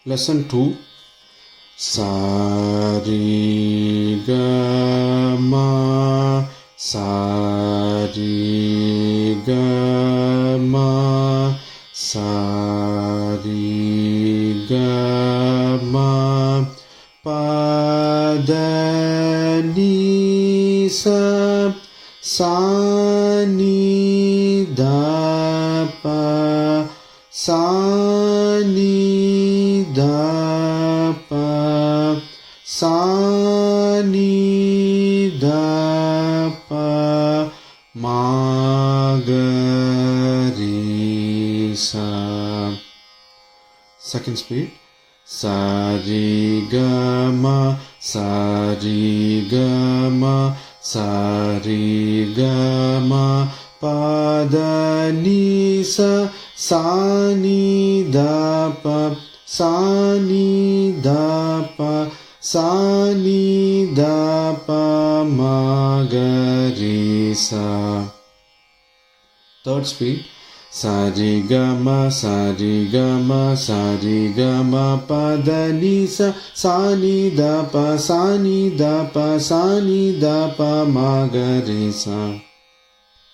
Lesson 2 Sa Re Ga Ma Sa Re Ga Ma Sa Re Ga Ma Pa Da Ni Sa Sa Ni Da Pa Sa Ni Da Pa Sa Ni Da Pa Ma Ga Re Sa. Second speed. Sa Re Ga Ma Sa Re Ga Ma Sa Re Ga Ma Pa Da Ni Sa Sa Ni Da Pa Sa Ni Da Pa Sa Ni Da Pa Ma Ga Re Sa. Third speed. Sa Re Ga Ma Sa Re Ga Ma Sa Re Ga Ma Pa Da Ni Sa Sa Ni Da Pa Sa Ni Da Pa Sa Ni Da Pa Ma Ga Re Sa.